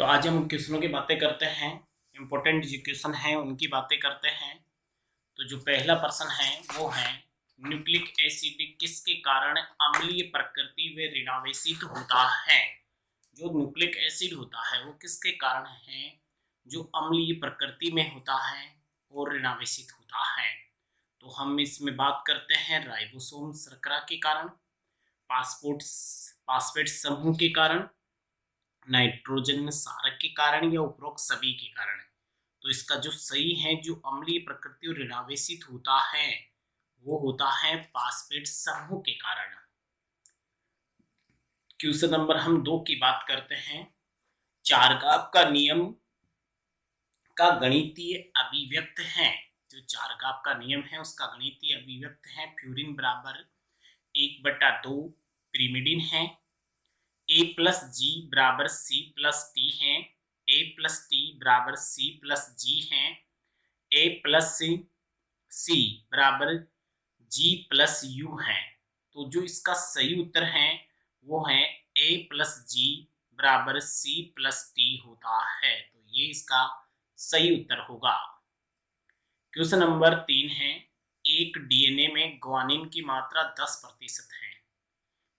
तो आज हम क्वेश्चनों की बातें करते हैं। इम्पोर्टेंट जो क्वेश्चन हैं उनकी बातें करते हैं। तो जो पहला प्रश्न है वो है, न्यूक्लिक एसिड किसके कारण अम्लीय प्रकृति व ऋणावेशित होता है। जो न्यूक्लिक एसिड होता है वो किसके कारण है जो अम्लीय प्रकृति में होता है और ऋणावेशित होता है। तो हम इसमें बात करते हैं राइबोसोम शर्करा के कारण, पासपोर्ट फास्फेट समूह के कारण, नाइट्रोजन क्षारक के कारण या उपरोक्त सभी के कारण। तो इसका जो सही है, जो अम्लीय प्रकृति और ऋणावेशित होता है वो होता है फास्फेट समूह के कारण। क्वेश्चन नंबर हम 2 की बात करते हैं। चारगाव का नियम का गणितीय अभिव्यक्त है। जो चारगाव का नियम है उसका गणितीय अभिव्यक्त है, फ्यूरिन बराबर 1/2 पिरिमिडिन है। ए प्लस जी बराबर सी प्लस टी है। ए प्लस टी बराबर सी प्लस जी है। ए प्लस सी बराबर जी प्लस यू है। तो जो इसका सही उत्तर है वो है ए प्लस जी बराबर सी प्लस टी होता है। तो ये इसका सही उत्तर होगा। क्वेश्चन नंबर 3 है, एक डीएनए में ग्वानिन की मात्रा 10% है।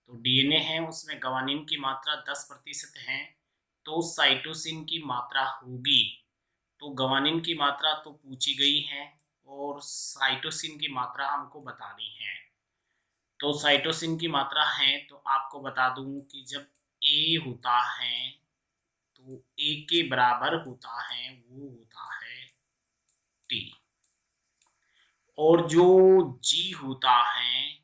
तो डीएनए है उसमें ग्वानिन की मात्रा 10% है, तो साइटोसिन की मात्रा होगी। तो ग्वानिन की मात्रा तो पूछी गई है और साइटोसिन की मात्रा हमको बतानी है। तो साइटोसिन की मात्रा है तो आपको बता दूं कि जब ए होता है तो ए के बराबर होता है वो होता है टी, और जो जी होता है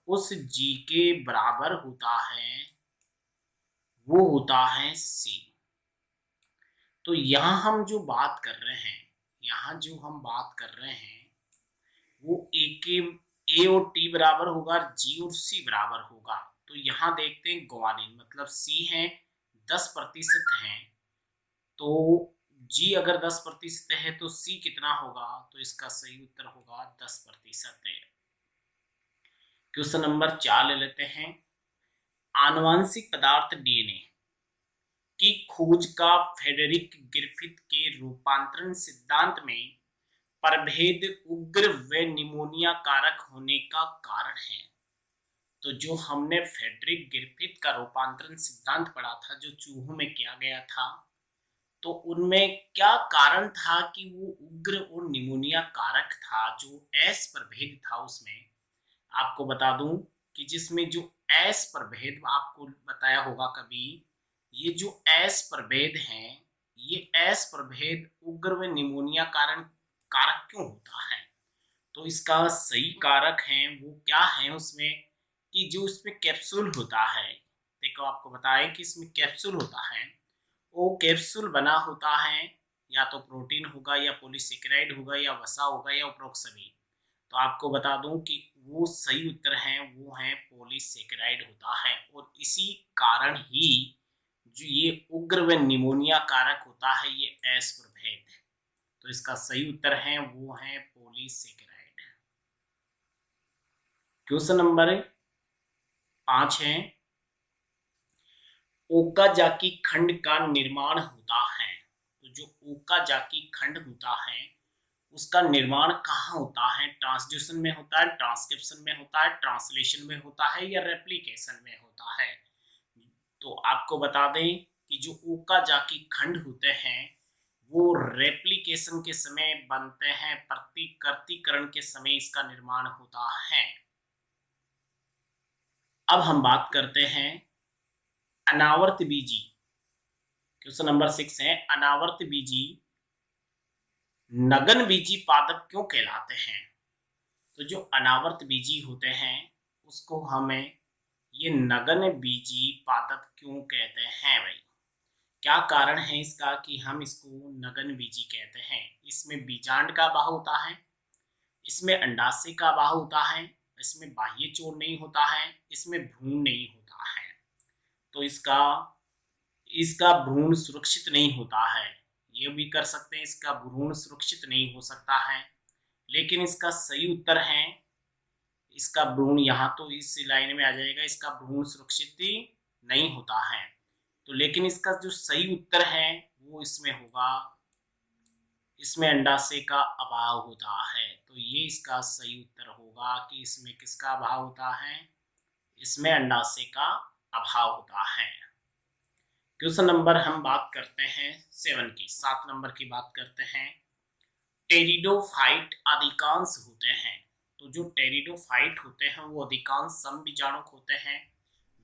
उस जी के बराबर होता है वो होता है सी। तो यहाँ हम जो बात कर रहे हैं, यहाँ जो हम बात कर रहे हैं वो ए और टी बराबर होगा, जी और सी बराबर होगा। तो यहाँ देखते हैं ग्वानिन मतलब सी है 10% है, तो जी अगर 10% है तो सी कितना होगा, तो इसका सही उत्तर होगा 10% है। क्वेश्चन नंबर 4 ले लेते हैं। आनुवांशिक पदार्थ डीएनए की खोज का फ्रेडरिक ग्रिफिथ के रूपांतरण सिद्धांत में प्रभेद उग्र व निमोनिया कारक होने का कारण है। तो जो हमने फ्रेडरिक ग्रिफिथ का रूपांतरण सिद्धांत पढ़ा था जो चूहों में किया गया था, तो उनमें क्या कारण था कि वो उग्र और निमोनिया कारक था। जो एस प्रभेद था उसमें आपको बता दूं कि जिसमें जो एस प्रभेद आपको बताया होगा कभी, ये जो एस प्रभेद हैं ये एस प्रभेद उग्र व निमोनिया कारण कारक क्यों होता है। तो इसका सही कारक है वो क्या है उसमें, कि जो इसमें कैप्सूल होता है, देखो आपको बताएं कि इसमें कैप्सूल होता है, वो कैप्सूल बना होता है या तो प्रोटीन होगा या पॉलीसेकेराइड होगा या वसा होगा या उपरोक्त सभी। तो आपको बता दूं कि वो सही उत्तर है वो है पॉलीसेकेराइड होता है, और इसी कारण ही जो ये उग्र व निमोनिया कारक होता है ये एस प्रभेद है। तो इसका सही उत्तर है वो है पॉलीसेकेराइड। क्वेश्चन नंबर 5 है, ओकाजाकी खंड का निर्माण होता है। तो जो ओकाजाकी खंड होता है उसका निर्माण कहाँ होता है, ट्रांसड्यूशन में होता है, ट्रांसक्रिप्शन में होता है, ट्रांसलेशन में होता है या रेप्लिकेशन में होता है। तो आपको बता दें कि जो ओकाजाकी खंड होते हैं वो रेप्लिकेशन के समय बनते हैं, प्रतिकृतिकरण के समय इसका निर्माण होता है। अब हम बात करते हैं अनावर्त बीजी। क्वेश्चन नंबर 6 है, अनावर्त बीजी नगन बीजी पादप क्यों कहलाते हैं। तो जो अनावर्त बीजी होते हैं उसको हमें ये नगन बीजी पादप क्यों कहते हैं भाई, क्या कारण है इसका कि हम इसको नगन बीजी कहते हैं। इसमें बीजांड का भाव होता है, इसमें अंडाशय का भाव होता है, इसमें बाह्य चोर नहीं होता है, इसमें भ्रूण नहीं होता है। तो इसका इसका भ्रूण सुरक्षित नहीं होता है, ये भी कर सकते हैं इसका भ्रूण सुरक्षित नहीं हो सकता है, लेकिन इसका सही उत्तर है इसका भ्रूण यहाँ तो इस लाइन में आ जाएगा, इसका भ्रूण सुरक्षित नहीं होता है। तो लेकिन इसका जो सही उत्तर है वो इसमें होगा, इसमें अंडाशय का अभाव होता है। तो ये इसका सही उत्तर होगा कि इसमें किसका अभाव होता है, इसमें अंडाशय का अभाव होता है। क्वेश्चन नंबर हम बात करते हैं 7 की, 7 नंबर की बात करते हैं। टेरिडोफाइट अधिकांश होते हैं। तो जो टेरिडोफाइट होते हैं वो अधिकांश समबीजाणुक होते हैं,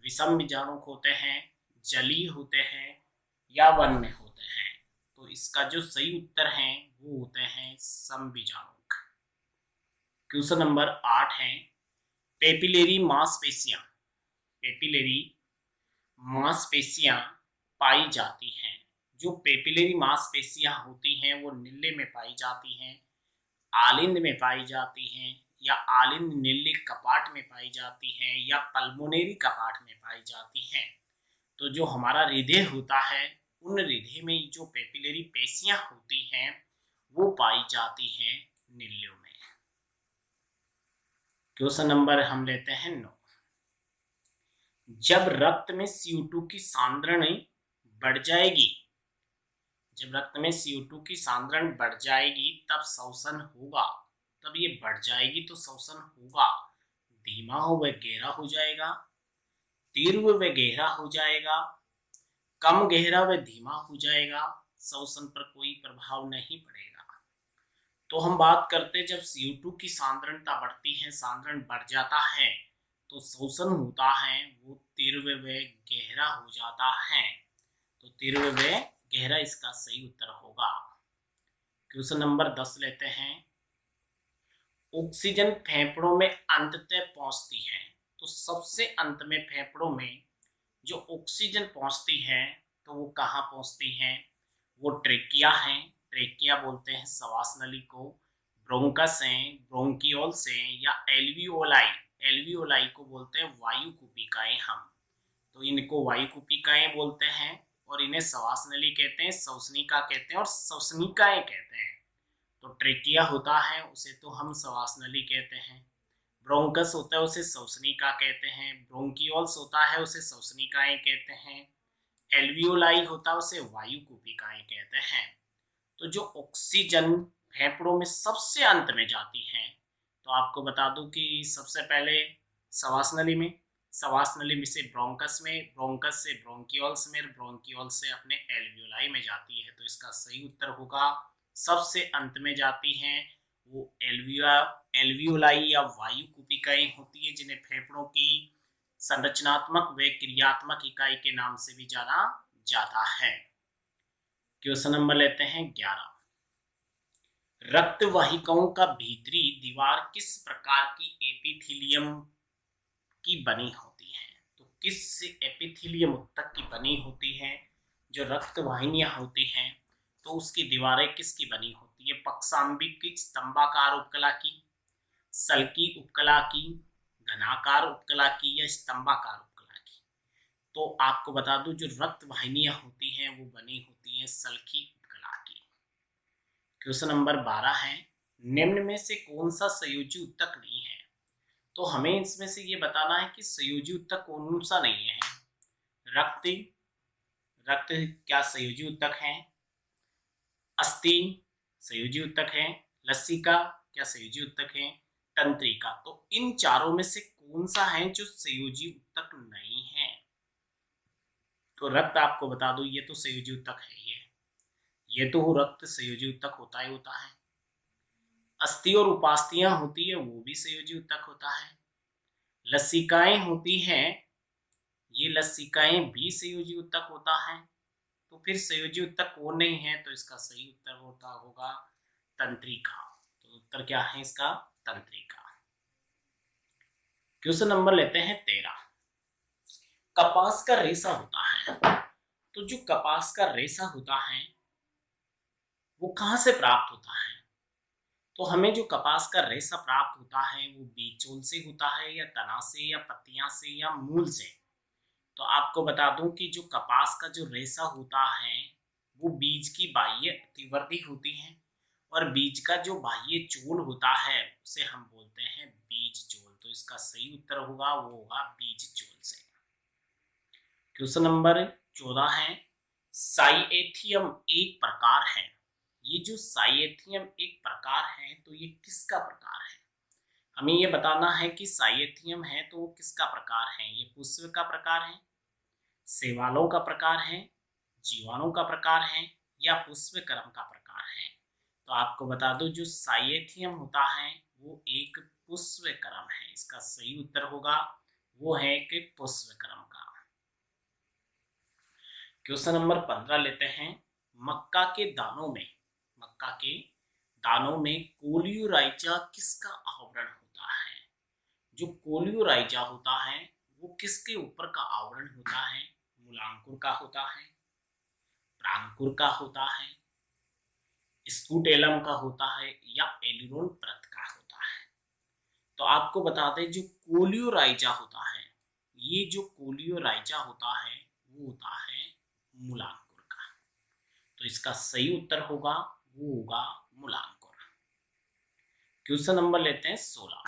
विषम बीजाणुक होते हैं, जलीय होते हैं या वन में होते हैं। तो इसका जो सही उत्तर है वो होते हैं समबीजाणुक। क्वेश्चन नंबर 8 है, पेपिलेरी मांसपेशियां, पेपिलेरी मांसपेशियां पाई जाती हैं। जो पेपिलेरी मांसपेशियां होती हैं वो नीले में पाई जाती हैं, आलिंद में पाई जाती हैं, या आलिंद नीले कपाट में पाई जाती हैं, या पल्मोनरी कपाट में पाई जाती हैं। तो जो हमारा हृदय होता है उन हृदय में जो पेपिलरी पेशियां होती हैं वो पाई जाती हैं नीलियों में। क्वेश्चन नंबर हम लेते हैं 9। जब रक्त में CO2 की सांद्रण बढ़ जाएगी, जब रक्त में CO2 की सांद्रण बढ़ जाएगी तब श्वसन होगा। तब ये बढ़ जाएगी तो श्वसन होगा, धीमा हो व गहरा हो जाएगा, तीव्र व गहरा हो जाएगा, कम गहरा व धीमा हो जाएगा, श्वसन पर कोई प्रभाव नहीं पड़ेगा। तो हम बात करते हैं जब CO2 की सांद्रणता बढ़ती है, सांद्रण बढ़ जाता है तो श्वसन होता है वो तीव्र व गहरा हो जाता है। तो तीव्र व गहरा इसका सही उत्तर होगा। क्वेश्चन नंबर 10 लेते हैं। ऑक्सीजन फेफड़ों में अंततः पहुंचती है। तो सबसे अंत में फेफड़ों में जो ऑक्सीजन पहुंचती है तो वो कहाँ पहुंचती है, वो ट्रेकिया है, ट्रेकिया बोलते हैं श्वास नली को, ब्रोंकस है, ब्रोंकियोल्स है, या एल्वियोलाई, एल्वियोलाई को बोलते हैं वायु कुपिकाएं हम। तो इनको वायु कुपिकाएं बोलते हैं और इन्हें श्वास नली कहते हैं, श्वसनिका कहते हैं और श्वसनिकाएं कहते हैं। तो ट्रेकिया होता है उसे तो हम श्वास नली कहते हैं, ब्रोंकस होता है उसे श्वसनिका कहते हैं, ब्रोंकियोल्स होता है उसे श्वसनिकाएं कहते हैं, एल्वियोलाई होता है उसे वायु कुपिकाएं कहते हैं। तो जो ऑक्सीजन फेफड़ों में सबसे अंत में जाती है, तो आपको बता दूं कि सबसे पहले श्वास नली में, श्वास नली से ब्रोंकस में, ब्रोंकस से ब्रोंकियोल्स में, ब्रोंकियोल्स से अपने एल्वियोलाई में जाती है। तो इसका सही उत्तर होगा सबसे अंत में जाती हैं वो एल्वियोलाई या वायु कुपिकाएं होती है, जिन्हें फेफड़ों की संरचनात्मक व क्रियात्मक इकाई के नाम से भी जाना जाता है। क्वेश्चन नंबर लेते हैं 11। रक्त वाहिकाओं का भीतरी दीवार किस प्रकार की एपिथेलियम की बनी होती है। तो किस एपिथेलियम ऊतक की बनी होती है। जो रक्त वाहिनियां होती हैं तो उसकी दीवारें किसकी बनी होती है, पक्षांबिक की, स्तंभाकार उपकला की, सल्की उपकला की, घनाकार उपकला की, या स्तंभाकार उपकला की। तो आपको बता दूं जो रक्त वाहिनियां होती हैं वो बनी होती हैं सल्की उपकला की। क्वेश्चन नंबर 12 है, निम्न में से कौन सा संयोजी ऊतक नहीं है। तो हमें इसमें से ये बताना है कि संयोजी ऊतक कौन सा नहीं है। रक्त, रक्त क्या संयोजी ऊतक है, अस्थि संयोजी ऊतक है, लसिका क्या संयोजी ऊतक है, तंत्रिका। तो इन चारों में से कौन सा है जो संयोजी ऊतक नहीं है। तो रक्त आपको बता दो ये तो संयोजी ऊतक है, ये तो रक्त संयोजी ऊतक होता ही होता है। अस्थि और उपास्थियां होती है वो भी संयोजी ऊतक होता है। लसिकाएं होती हैं, ये लसिकाएं भी संयोजी ऊतक होता है। तो फिर संयोजी ऊतक कौन नहीं है, तो इसका सही उत्तर होता होगा तंत्रिका। तो उत्तर क्या है इसका, तंत्रिका। क्वेश्चन नंबर लेते हैं 13। कपास का रेशा होता है। तो जो कपास का रेशा होता है वो कहां से प्राप्त होता है। तो हमें जो कपास का रेशा प्राप्त होता है वो बीजोल से होता है, या तना से, या पत्तियां से, या मूल से। तो आपको बता दूं कि जो कपास का जो रेशा होता है वो बीज की बाह्य अतिवर्ती होती है, और बीज का जो बाह्य चोल होता है उसे हम बोलते हैं बीज चोल। तो इसका सही उत्तर होगा वो होगा बीज चोल से। क्वेश्चन नंबर 14 है, साइएथियम एक प्रकार है। ये जो साइएथियम एक प्रकार है तो ये किसका प्रकार है? हमें ये बताना है कि साइएथियम है तो वो किसका प्रकार है। ये पुष्प का प्रकार है, शैवालों का प्रकार है, जीवाणु का प्रकार है या पुष्पक्रम का प्रकार है। तो आपको बता दो जो साइएथियम होता है वो एक पुष्पक्रम है। इसका सही उत्तर होगा वो है कि पुष्पक्रम का। क्वेश्चन नंबर 15 लेते हैं। मक्का के दानों में, मक्का के दानों में कोलियोराइजा किसका आवरण होता है? जो कोलियोराइजा होता है वो किसके ऊपर का आवरण होता है? मूलांकुर का होता है, प्रांकुर का होता है, स्कूटेलम का होता है या एलिरोन परत का होता है? तो आपको बता दें जो कोलियोराइजा होता है, ये जो कोलियोराइजा होता है वो होता है मूलांकुर का। तो इसका सही उत्तर होगा वो होगा मूलांकुर। क्वेश्चन नंबर लेते हैं 16।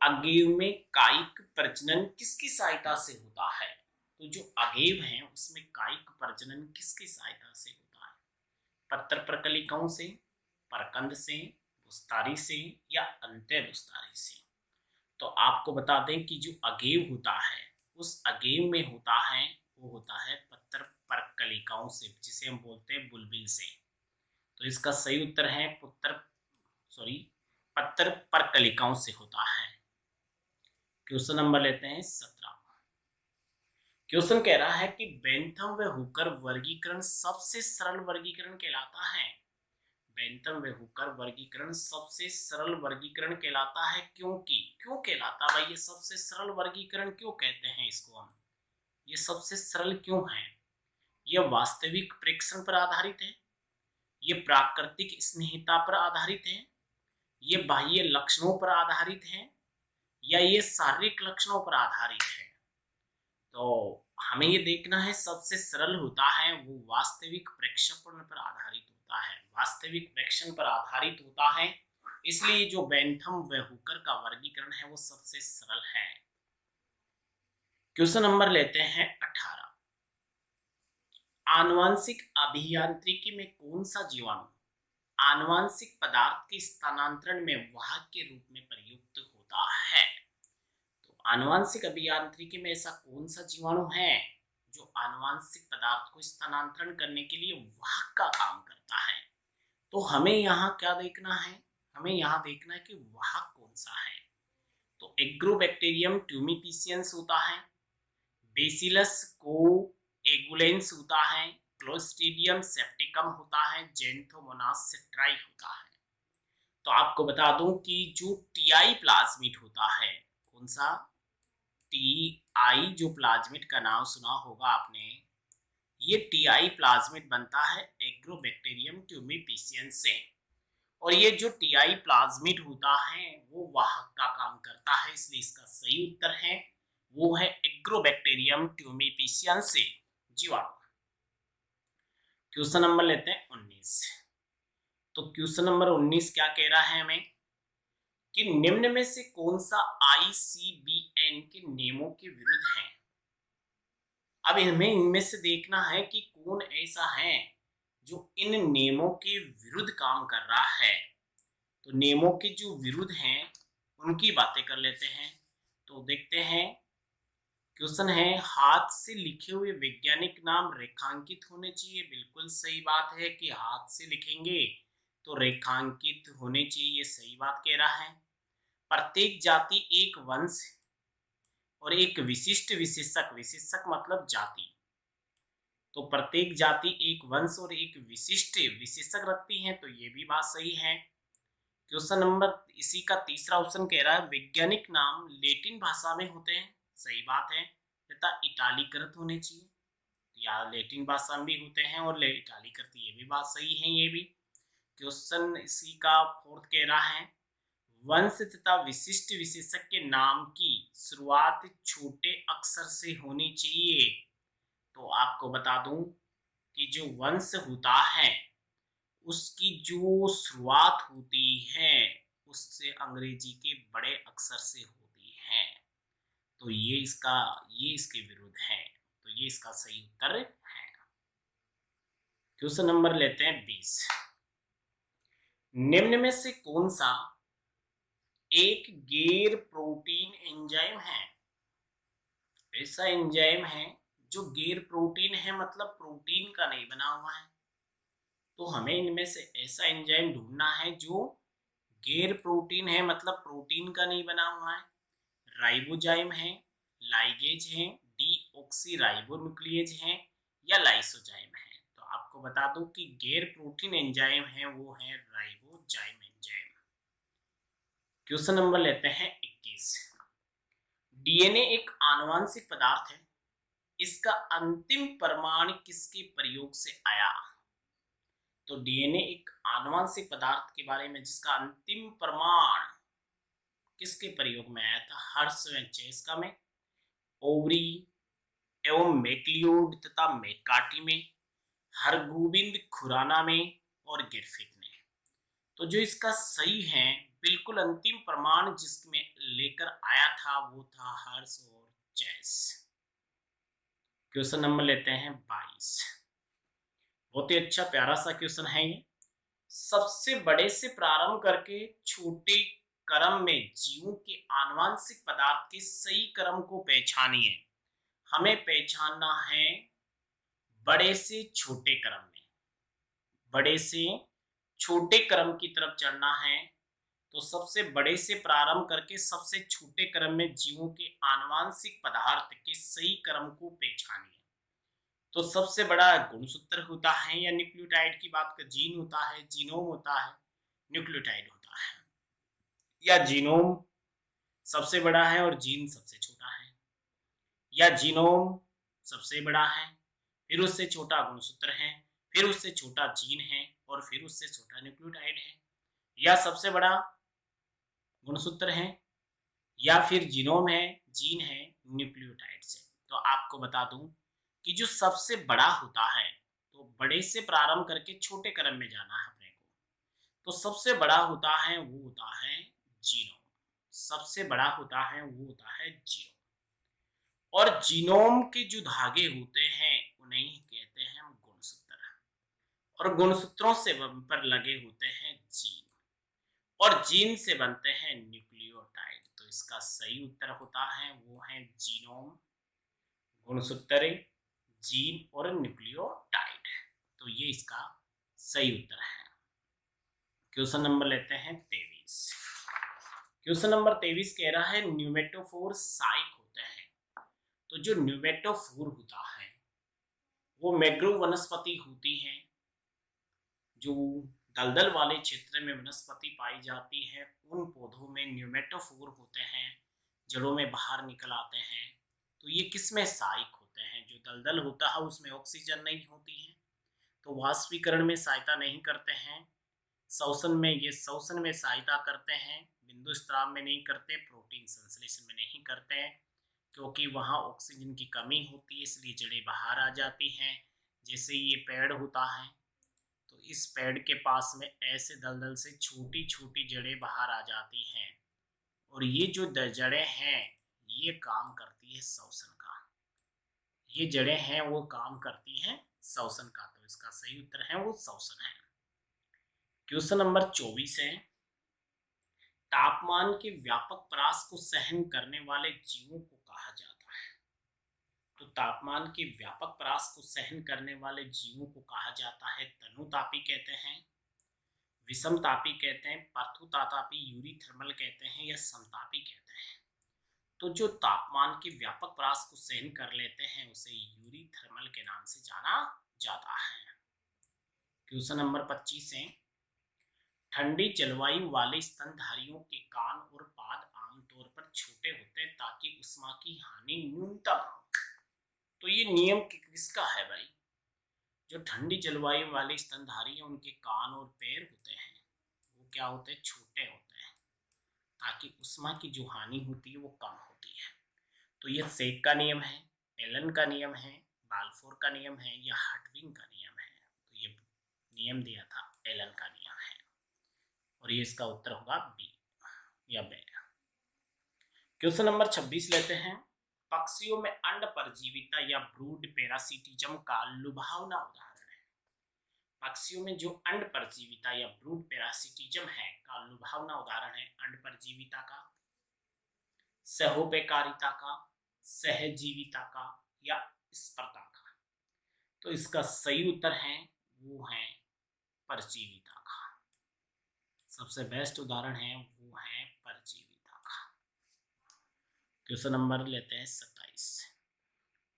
अगेव में कायिक प्रजनन किसकी सहायता से होता है? तो जो अगेव है उसमें कायिक प्रजनन किसकी सहायता से होता है? पत्र प्रकलिकाओं से, परकंद से, भुस्तारी से या अंत्य भुस्तारी से? तो आपको बता दें कि जो अगेव होता है उस अगेव में होता है वो होता है पत्र प्रकलिकाओं से, जिसे हम बोलते हैं बुलबिल से। तो इसका सही उत्तर है पत्र प्रकलिकाओं से होता है। क्वेश्चन नंबर लेते हैं 17। क्वेश्चन कह रहा है कि बेंथम व हुकर वर्गीकरण सबसे सरल वर्गीकरण कहलाता है। बेंथम व हुकर वर्गीकरण सबसे सरल वर्गीकरण कहलाता है क्योंकि, क्यों कहलाता भाई? ये सबसे सरल वर्गीकरण क्यों कहते हैं इसको हम? ये सबसे सरल क्यों है? यह वास्तविक प्रेक्षण पर आधारित है, ये प्राकृतिक स्नेहिता पर आधारित है, ये बाह्य लक्षणों पर आधारित है या ये शारीरिक लक्षणों पर आधारित है? तो हमें ये देखना है सबसे सरल होता है वो वास्तविक प्रेक्षण पर आधारित होता है, वास्तविक प्रेक्षण पर आधारित होता है, इसलिए जो बेंथम व हुकर का वर्गीकरण है वो सबसे सरल है। क्वेश्चन नंबर लेते हैं 18। आनुवांशिक अभियांत्रिकी में कौन सा जीवाणु आनुवांशिक पदार्थ के स्थानांतरण में वाहक के रूप में प्रयुक्त होता है? तो आनुवांशिक अभियांत्रिकी में ऐसा कौन सा जीवाणु है जो आनुवांशिक पदार्थ को स्थानांतरण करने के लिए वाहक का काम करता है? तो हमें यहाँ क्या देखना है? हमें यहाँ देखना है कि वाहक कौन सा है। तो एग्रोबैक्टीरियम ट्यूमिपिशियंस होता है, बेसिलस कोएगुलेंस होता है, क्लोस्ट्रीडियम सेप्टिकम होता है, जेंथोमोनास सेट्राई होता है। तो आपको बता दूं कि जो टीआई प्लाज्मिड होता है, कौन सा? टीआई जो प्लाज्मिड का नाम सुना होगा आपने, ये टीआई प्लाज्मिड बनता है एग्रोबैक्टीरियम ट्यूमिपिशियंस से। और ये जो टीआई प्लाज्मिड होता है वो वाहक का काम करता है, इसलिए इसका सही उत्तर है वो है एग्रोबैक्टीरियम ट्यूमिपिशियंस से जीवाणु। क्वेश्चन नंबर लेते हैं 19। तो क्वेश्चन नंबर 19 क्या कह रहा है हमें कि निम्न में से कौन सा आईसीबीएन के नियमों के विरुद्ध है? अब हमें इनमें से देखना है कि कौन ऐसा है जो इन नियमों के विरुद्ध काम कर रहा है। तो नियमों के जो विरुद्ध हैं उनकी बातें कर लेते हैं। तो देखते हैं, क्वेश्चन है हाथ से लिखे हुए वैज्ञानिक नाम रेखांकित होने चाहिए। बिल्कुल सही बात है कि हाथ से लिखेंगे तो रेखांकित होने चाहिए, ये सही बात कह रहा है। प्रत्येक जाति एक वंश और एक विशिष्ट विशेषक, विशेषक मतलब जाति, तो प्रत्येक जाति एक वंश और एक विशिष्ट विशेषक रखती है, तो ये भी बात सही है। क्वेश्चन नंबर इसी का तीसरा ऑप्शन कह रहा है वैज्ञानिक नाम लैटिन भाषा में होते हैं, सही बात है, तथा इटालीकृत होने चाहिए, या लैटिन भाषा में भी होते हैं और इटालीकृत, ये भी बात सही है। ये भी क्वेश्चन इसी का फोर्थ कह रहा है वंश तथा विशिष्ट विशेषक के नाम की शुरुआत छोटे अक्षर से होनी चाहिए। तो आपको बता दूं कि जो वंश होता है उसकी जो शुरुआत होती है उससे अंग्रेजी के बड़े अक्षर से होती है, तो ये इसके विरुद्ध है। तो तो ये इसका सही उत्तर है। क्वेश्चन नंबर लेते हैं 20। निम्न में से कौन सा एक गैर प्रोटीन एंजाइम है? ऐसा एंजाइम है जो गैर प्रोटीन है, मतलब प्रोटीन का नहीं बना हुआ है। तो हमें इनमें से ऐसा एंजाइम ढूंढना है जो गैर प्रोटीन है, मतलब प्रोटीन का नहीं बना हुआ है। राइबोजाइम है, लाइगेज है, डीऑक्सी राइबोन्यूक्लियेज है या लाइसोजाइम है। तो आपको बता दूं कि गैर प्रोटीन एंजाइम है वो है राइबोजाइम एंजाइम। क्वेश्चन नंबर लेते हैं 21। डीएनए एक आनुवांशिक पदार्थ है, इसका अंतिम परमाणु किसके प्रयोग से आया? तो डीएनए एक आनुवांशिक पदार्थ के बारे में जिसका अंतिम परमाणु किसके प्रयोग में आया था? हर्षवेंचेस्का में, ओवरी एवं मैक्लियोड तथा मैकार्टी में, हरगोबिंद खुराना में और गिरफिट ने। तो जो इसका सही है, बिल्कुल अंतिम प्रमाण जिसमें लेकर आया था वो था हर्ष और चेस। क्वेश्चन नंबर लेते हैं 22। बहुत ही अच्छा प्यारा सा क्वेश्चन है ये। सबसे बड़े से प्रारंभ करके छोटे क्रम में जीवों के आनुवांशिक पदार्थ के सही क्रम को पहचानिए। हमें पहचानना है बड़े से छोटे क्रम में, बड़े से छोटे क्रम की तरफ चलना है। तो सबसे बड़े से प्रारंभ करके सबसे छोटे क्रम में जीवों के आनुवांशिक पदार्थ के सही क्रम को पहचानिए। तो सबसे बड़ा गुणसूत्र होता है या न्यूक्लियोटाइड की बात कर, जीन होता है, जीनोम होता है, न्यूक्लियोटाइड होता है, या जीनोम सबसे बड़ा है और जीन सबसे छोटा है, या जीनोम सबसे बड़ा है, फिर उससे छोटा गुणसूत्र है, फिर उससे छोटा जीन है और फिर उससे छोटा न्यूक्लियोटाइड है, या सबसे बड़ा गुणसूत्र है या फिर जीनोम है, जीन है न्यूक्लियोटाइड से। तो आपको बता दूं कि जो सबसे बड़ा होता है, तो बड़े से प्रारंभ करके छोटे क्रम में जाना है अपने को। तो सबसे बड़ा होता है वो होता है जीनोम, सबसे बड़ा होता है वो होता है जीनोम। और जीनोम के जो धागे होते हैं उन्हें कहते हैं गुणसूत्र, और गुणसूत्रों से पर लगे होते हैं जीन, और जीन से बनते हैं न्यूक्लियोटाइड। तो इसका सही उत्तर होता है वो है जीनोम, गुणसूत्र, जीन और न्यूक्लियोटाइड। तो ये इसका सही उत्तर है। क्वेश्चन नंबर लेते हैं 23। क्वेश्चन नंबर 23 कह रहा है न्यूमेटोफोर साइक होते हैं। तो जो न्यूमेटोफोर होता है वो मैग्रो वनस्पति होती है, जो दलदल वाले क्षेत्र में वनस्पति पाई जाती है। उन पौधों में न्यूमेटोफोर होते हैं, जड़ों में बाहर निकल आते हैं। तो ये किसमें सहायक होते हैं? जो दलदल होता है उसमें ऑक्सीजन नहीं होती है, तो वाष्पीकरण में सहायता नहीं करते हैं। श्वसन में ये श्वसन में सहायता करते हैं, बिंदु स्त्राव में नहीं करते, प्रोटीन संश्लेषण में नहीं करते हैं, क्योंकि वहाँ ऑक्सीजन की कमी होती है, इसलिए जड़ें बाहर आ जाती हैं। जैसे ये पेड़ होता है, तो इस पेड़ के पास में ऐसे दलदल से छोटी छोटी जड़ें बाहर आ जाती हैं, और ये जो जड़ें हैं ये काम करती है श्वसन का, ये जड़ें हैं वो काम करती हैं श्वसन का। तो इसका सही उत्तर है वो श्वसन है। क्वेश्चन नंबर 24 है तापमान के व्यापक ह्रास को सहन करने वाले जीवों को कहा जाता है। तो तापमान के व्यापक ह्रास को सहन करने वाले जीवों को कहा जाता है तनुतापी कहते हैं, विषमतापी कहते हैं, पार्थोतापी, यूरीथर्मल कहते हैं या समतापी कहते हैं। तो जो तापमान के व्यापक ह्रास को सहन कर लेते हैं उसे यूरीथर्मल के नाम से जाना जाता है। क्वेश्चन नंबर 25 है ठंडी जलवायु वाले स्तनधारियों के कान और पाद आमतौर पर छोटे होते हैं ताकि उष्मा की हानि न्यूनतम हो। तो ये नियम किसका है भाई? जो ठंडी जलवायु वाले स्तनधारी हैं उनके कान और पैर होते हैं वो क्या होते हैं? छोटे होते हैं, ताकि उष्मा की जो हानि होती है वो कम होती है। तो ये सेक का नियम है, एलन का नियम है, बाल्फोर का नियम है या हटविंग का नियम है। तो ये नियम दिया था एलन का नियम है, और ये इसका उत्तर होगा बी या बे। क्वेश्चन नंबर 26 लेते हैं पक्षियों में अंड परजीविता या ब्रूड पैरासिटिज्म का लुभावना उदाहरण है। पक्षियों में जो अंड परजीविता या ब्रूड पैरासिटिज्म है का लुभावना उदाहरण है अंड परजीविता का, सहोपकारिता का, सहजीविता का या स्पर्धा का। तो इसका सही उत्तर है वो है परजीविता का। सबसे बेस्ट उदाहरण है वो है परजीविता का। क्वेश्चन नंबर लेते हैं 27।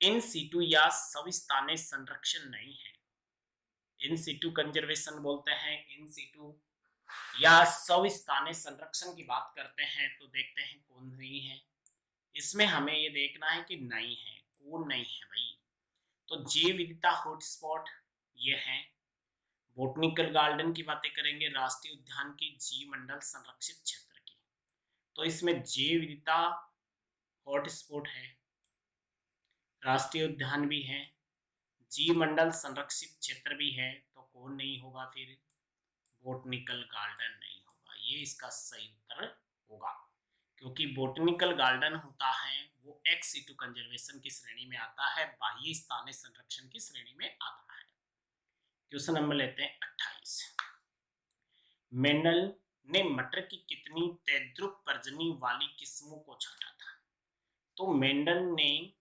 इन सीटू या सविस्ताने संरक्षण नहीं है। इन सीटू कंजर्वेशन बोलते हैं, इन सीटू या सविस्ताने संरक्षण की बात करते हैं तो देखते हैं कौन नहीं है। इसमें हमें ये देखना है कि नहीं है, कौन नहीं है भाई। तो जैव विविधता हॉटस्पॉट ये है। बोटनिकल गार्डन की बातें करेंगे, राष्ट्रीय उद्यान की, जीव मंडल संरक्षित क्षेत्र की। तो इसमें जैव विविधता हॉटस्पॉट है, राष्ट्रीय उद्यान भी है, जीव मंडल संरक्षित क्षेत्र भी है। तो कौन नहीं होगा फिर? बोटनिकल गार्डन नहीं होगा। ये इसका सही उत्तर होगा, क्योंकि बोटनिकल गार्डन होता है वो एक्स सिटू कंजर्वेशन की श्रेणी में आता है, बाह्य स्थानीय संरक्षण की श्रेणी में आता है। क्वेश्चन नंबर लेते हैं 28। मेंडल ने मटर की कितनी तद्रुप प्रजनन वाली किस्मों को छांटा था? तो मेंडल ने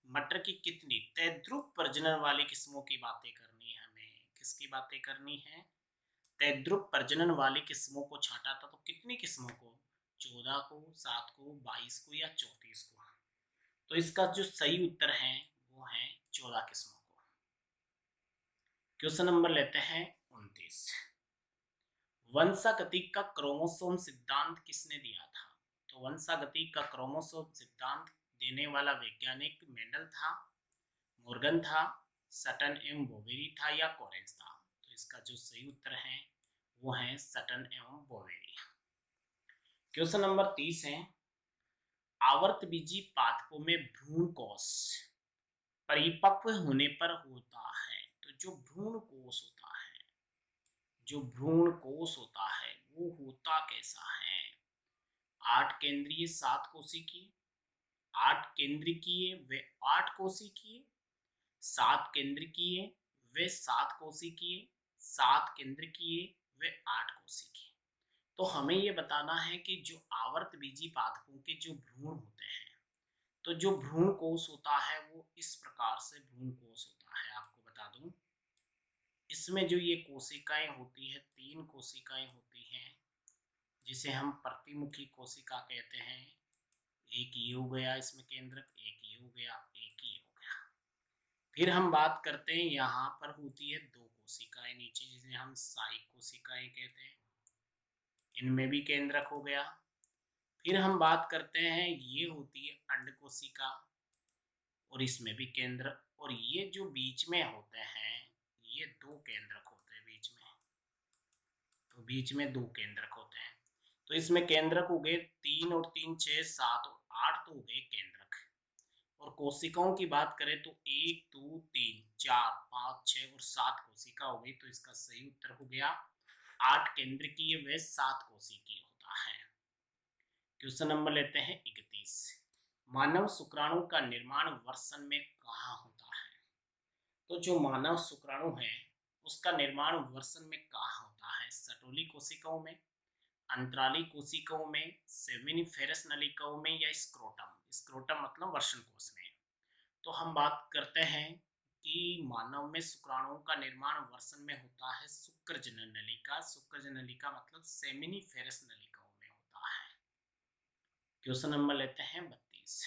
मटर की कितनी तद्रुप प्रजनन वाली किस्मों की बातें करनी है हमें। किसकी बातें करनी है? तद्रुप प्रजनन वाली किस्मों को छांटा था। तो कितनी किस्मों को? 14 को, 7 को, 22 को या 34 को। तो इसका जो सही उत्तर है वो है 14 किस्मों को। क्वेश्चन नंबर लेते हैं 29। वंशागति का क्रोमोसोम सिद्धांत किसने दिया था? तो वंशागति का क्रोमोसोम सिद्धांत देने वाला वैज्ञानिक मेंडल था, मॉर्गन था, सटन एवं बोवेरी था या कोरेंज था। तो इसका जो सही उत्तर है वो है सटन एवं बोवेरी। क्वेश्चन नंबर 30 है। आवर्तबीजी पादपों में भ्रूण कोश परिपक्व होने पर होता है। तो जो भ्रूण कोश होता है, जो भ्रूण कोश होता है वो होता कैसा है? 8 केंद्रीय 7 कोशिकीय, 8 केंद्रीय व 8 कोशिकीय, 7 केंद्रीय व 7 कोशिकीय, 7 केंद्रीय व 8 कोशिकीय। तो हमें ये बताना है कि जो आवर्तबीजी पादपों के जो भ्रूण होते हैं, तो जो भ्रूण कोश होता है वो इस प्रकार से भ्रूण कोश होता है। आपको बता दूं, इसमें जो ये कोशिकाएं होती है, 3 कोशिकाएं होती हैं, जिसे हम प्रतिमुखी कोशिका कहते हैं। एक ये हो गया इसमें केंद्रक, एक ये हो गया, एक ये हो गया। फिर हम बात करते हैं यहाँ पर होती है 2 कोशिकाएं नीचे, जिसे हम सहायक कोशिकाएं कहते हैं। इनमें भी केंद्रक हो गया। फिर हम बात करते हैं ये होती है अंड कोशिका, और इसमें भी केंद्र, और ये जो बीच में होते हैं ये 2 केंद्रक होते हैं बीच में। तो बीच में 2 केंद्रक होते हैं। तो इसमें केंद्रक हो गए 3 और 3 6 7 और 8, तो हो गए केंद्रक। और कोशिकाओं की बात करें तो 1 2 3 4 5 6 और 7 कोशिका हो गई। तो इसका सही उत्तर हो गया 8 केंद्रकीय व 7 कोशिकीय होता है। क्वेश्चन नंबर लेते हैं 31। मानव शुक्राणु का निर्माण वृषण में कहाँ होता है? तो जो मानव शुक्राणु है उसका निर्माण वृषण में कहाँ होता है? सटोली कोशिकाओं में, अंतराली कोशिकाओं में, सेमिनिफेरस नलिकाओं में या स्क्रोटम। स्क्रोटम मतलब वृषण कोश में। तो हम बात करते हैं कि मानव में शुक्राणुओं का निर्माण वृषण में होता है शुक्रजनन नलिका। शुक्रजनन नलिका मतलब सेमिनिफेरस नलिकाओं में होता है। क्वेश्चन नंबर लेते हैं 32।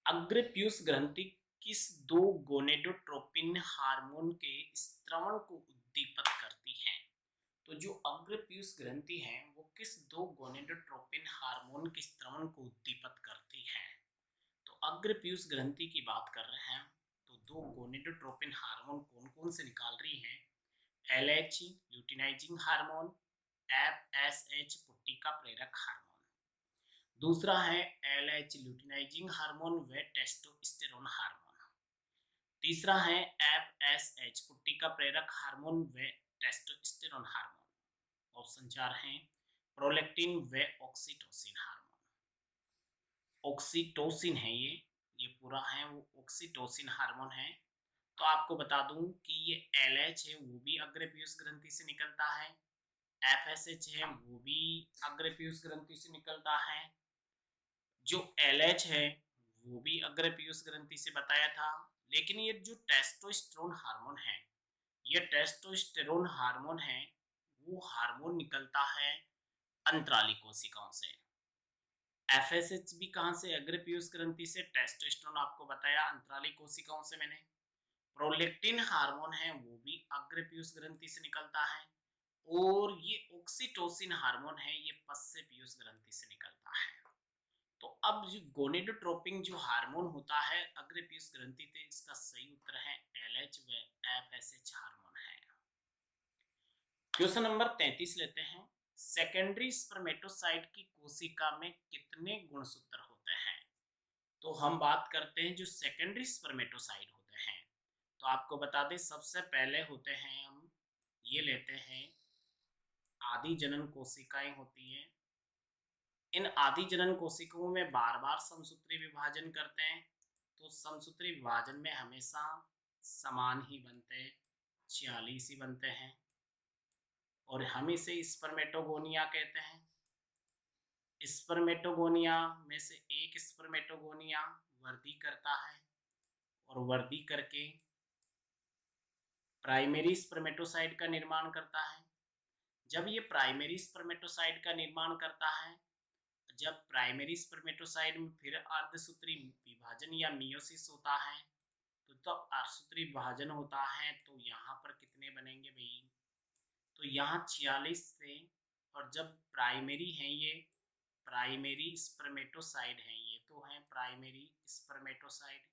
अग्रपीयूष ग्रंथि किस 2 गोनेडोट्रोपिन हार्मोन के स्त्रवण को उद्दीपित करती है? तो जो अग्रपीयूष ग्रंथि है वो किस 2 गोनेडोट्रोपिन हार्मोन के स्त्रवण को उद्दीपित करती है? तो अग्रपीयूष ग्रंथि की बात कर रहे हैं तो 2 गोनेडोट्रोपिन हार्मोन कौन कौन से निकाल रही हैं? LH ल्यूटिनाइजिंग हार्मोन, FSH पुट्टिका प्रेरक हार्मोन। दूसरा है LH ल्यूटिनाइजिंग हार्मोन व टेस्टोस्टेरोन हार्मोन। तीसरा है FSH पुट्टिका प्रेरक हार्मोन व टेस्टोस्टेरोन हार्मोन। ऑप्शन 4 है प्रोलैक्टिन व ऑक्सीटोसिन हार्मोन। ऑक्सीटोसिन है ये पूरा है वो ऑक्सीटोसिन हार्मोन है। तो आपको बता दूं कि ये एलएच है वो भी अग्र पीयूष ग्रंथि से निकलता है, एफएसएच है वो भी अग्र पीयूष ग्रंथि से निकलता है, जो एलएच है वो भी अग्र पीयूष ग्रंथि से बताया था। लेकिन ये जो टेस्टोस्टेरोन हार्मोन है, ये टेस्टोस्टेरोन हार्मोन है वो हार्मोन निकलता है अंतराली कोशिकाओं से। एफएसएच भी कहाँ से, अग्र पीयूष ग्रंथि से। टेस्टोस्टेरोन आपको बताया अंतराली कोशिकाओं से मैंने। प्रोलेक्टिन हार्मोन है वो भी अग्र पीयूष ग्रंथि से निकलता है, और ये ऑक्सीटोसिन हार्मोन है ये पश्च पीयूष ग्रंथि से निकलता है। तो अब जो गोनेडोट्रोपिन जो हार्मोन होता है अग्र पीयूष ग्रंथि से, इसका सही उत्तर है एलएच व एफएसएच हार्मोन है। क्वेश्चन नंबर 33 लेते हैं। सेकेंडरी स्पर्मेटोसाइट की कोशिका में कितने गुणसूत्र होते हैं? तो हम बात करते हैं जो सेकेंडरी स्पर्मेटोसाइट होते हैं, तो आपको बता दें सबसे पहले होते हैं हम ये लेते हैं आदि जनन कोशिकाएं होती हैं। इन आदि जनन कोशिकाओं में बार बार समसूत्री विभाजन करते हैं, तो समसूत्री विभाजन में हमेशा समान ही बनते हैं, 46 ही बनते हैं, और हम इसे स्पर्मेटोगोनिया कहते हैं। स्पर्मेटोगोनिया में से एक स्पर्मेटोगोनिया वृद्धि करता है, और वृद्धि करके प्राइमरी स्पर्मेटोसाइट का निर्माण करता है। जब ये प्राइमरी स्पर्मेटोसाइट का निर्माण करता है, जब प्राइमरी स्पर्मेटोसाइट में फिर अर्धसूत्री विभाजन या मियोसिस होता है, तो तब अर्धसूत्री विभाजन होता है, तो यहाँ पर कितने बनेंगे भाई? तो यहाँ 46 थे, और जब प्राइमरी है ये प्राइमरी स्पर्मेटोसाइट है, ये तो है प्राइमरी स्पर्मेटोसाइट,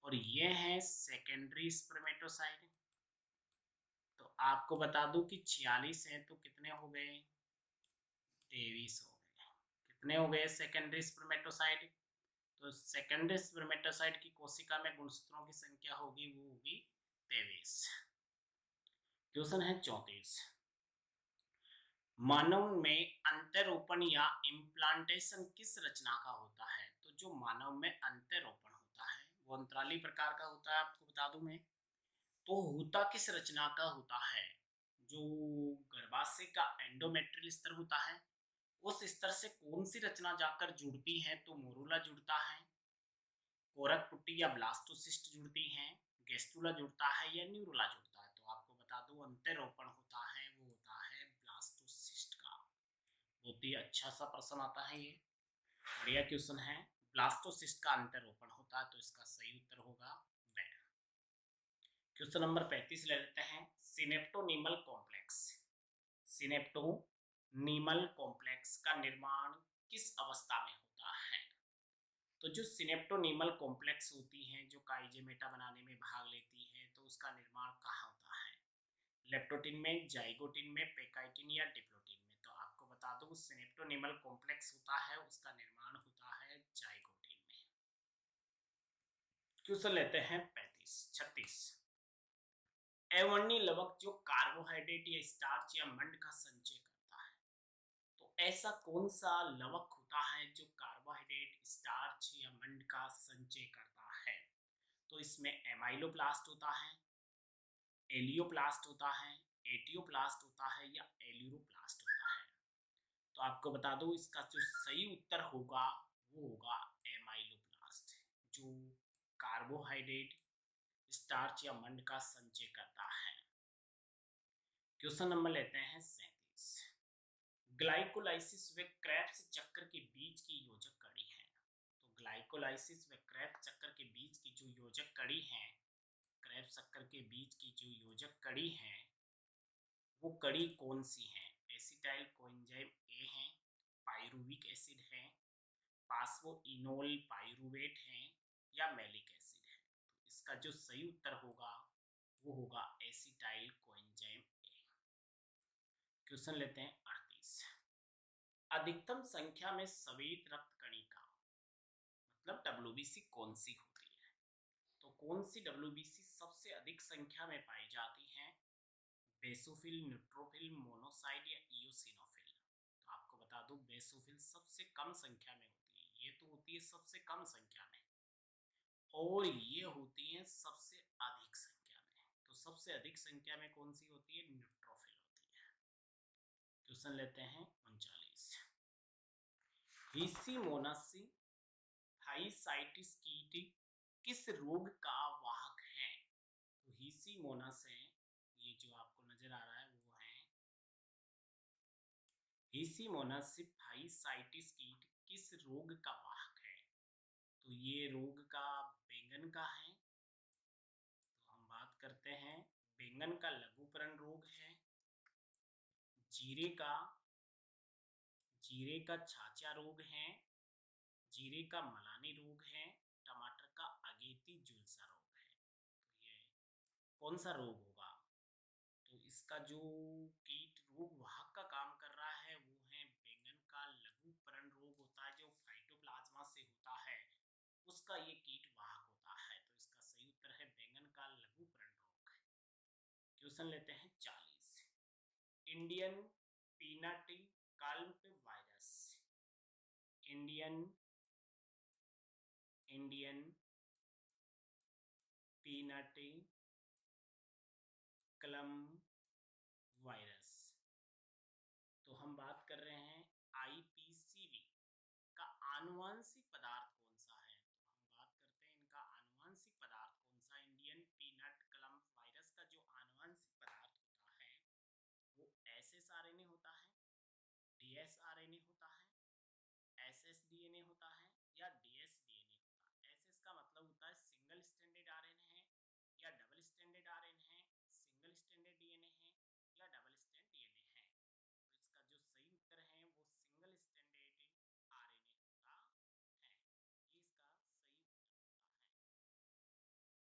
और ये है सेकेंडरी स्पर्मेटोसाइट। तो आपको बता दूं कि 46 है तो कितने हो गए? 23 हो गए। कितने हो गए सेकेंडरी स्पर्मेटोसाइट? तो सेकेंडरी स्पर्मेटोसाइट की कोशिका में गुणसूत्रों की संख्या होगी वो होगी 23। क्वेश्चन है 34। मानव में अंतरोपण या इम्प्लांटेशन किस रचना का होता है? तो जो मानव में अंतरोपण होता है वो अंतराली प्रकार का होता है, आपको बता दूं मैं। तो होता किस रचना का होता है? जो गर्भाशय का एंडोमेट्रियल स्तर होता है, उस स्तर से कौन सी रचना जाकर जुड़ती है? तो मोरूला जुड़ता है, कोरक पुट्टी या ब्लास्टोसिस्ट जुड़ती हैं, गेस्टुला जुड़ता है, या न्यूरुला जुड़ता है? तो आपको बता दूं अंतरोपण होता है वो होता है ब्लास्टोसिस्ट का। बहुत ही अच्छा सा प्रश्न आता है ये, बढ़िया क्वेश्चन है। ब्लास्टोसिस्ट का अंतरोपण होता है, तो इसका सही उत्तर होगा बेड। क्वेश्चन नंबर 35 ले लेते हैं। सिनेप्टोनीमल कॉम्प्लेक्स, सिनेप्टोनीमल कॉम्प्लेक्स का निर्माण किस अवस्था में होता है? तो जो सिनेप्टोनीमल कॉम्प्लेक्स होती हैं जो काइजेमेटा बनाने में भाग लेती हैं, तो उसका निर्माण कहाँ होता है? लेप्टोटिन में, जाइगोटिन में, पेकाइटिन या डिप्लोटिन में? तो आपको बता दूं सिनेप्टोनीमल कॉम्प्लेक्स होता है उसका निर्माण होता है जाइगोटिन में। क्वेश्चन लेते हैं 36। अवर्णीय लवक जो कार्बोहाइड्रेट या स्टार्च या मंड का संचय करता है, तो ऐसा कौन सा लवक होता है जो कार्बोहाइड्रेट, स्टार्च या मंड का संचय करता है? तो इसमें एमाइलोप्लास्ट होता है, एलियोप्लास्ट होता है, एटियोप्लास्ट होता है, या एल्यूरोप्लास्ट होता है? तो आपको बता दो इसका जो सही उत्तर होगा वो होगा एमाइलोप्लास्ट, जो कार्बोहाइड्रेट, स्टार्च या मंड का संचय करता है। क्वेश्चन नंबर लेते हैं 37। ग्लाइकोलाइसिस व क्रेब्स चक्र के बीच की योजक कड़ी है। तो ग्लाइकोलाइसिस व क्रेब्स चक्र के बीच की जो योजक कड़ी है, क्रेब्स चक्र के बीच की जो योजक कड़ी है वो कड़ी कौन सी है? एसिटाइल कोएंजाइम ए है, पाइरुविक एसिड है, फास्फोइनोल पाइरुवेट है, या मैलिक एसिड है? तो इसका जो सही उत्तर होगा वो होगा एसिटाइल कोएंजाइम ए। क्वेश्चन लेते हैं 38। अधिकतम संख्या में श्वेत रक्त कणिका मतलब डब्ल्यूबीसी कौन सी होती है? तो कौन सी डब्ल्यूबीसी सबसे अधिक संख्या में पाई जाती है? बेसोफिल, न्यूट्रोफिल, मोनोसाइट या इयोसिनोफिल? तो आपको बता दूं बेसोफिल सबसे कम संख्या में होती है, ये तो होती है सबसे कम संख्या में, और ये होती है सबसे अधिक संख्या में। तो सबसे अधिक संख्या में कौन सी होती है? न्यूट्रोफिल होती है। क्वेश्चन लेते हैं 39। हीसीमोनासी हाइसाइटिस कीट किस रोग का वाहक है? तो हीसीमोनास है, ये जो आपको नजर आ रहा है वो है हीसीमोनास हाइसाइटिस कीट किस रोग का वाहक है? तो ये रोग का बैंगन का है। तो हम बात करते हैं, बैंगन का लघुपरण रोग है, जीरे का छाछा रोग है, जीरे का मलानी रोग है, टमाटर का अगेती झुलसा रोग है। तो ये कौन सा रोग होगा? तो इसका जो कीट रोग वाहक का काम कर रहा है वो है बैंगन का लघुपरण रोग होता है, जो फाइटोप्लाज्मा से होता है, उसका ये कीट वाहक होता है। तो इसका सही उत्तर है बैंगन का लघुपरण रोग। क्वेश्चन लेते हैं 40। इंडियन पीनट कल्प वायरस, इंडियन पीनट क्लम वायरस। तो हम बात कर रहे हैं आईपीसीवी का आनुवंशिक पदार्थ कौन सा है? तो हम बात करते हैं इनका आनुवंशिक पदार्थ कौन सा? इंडियन पीनट क्लम्प वायरस का जो आनुवंशिक पदार्थ होता है वो एसएसआरएनए होता है, डीएसआरएनए होता है, एसएसडीएनए होता है, या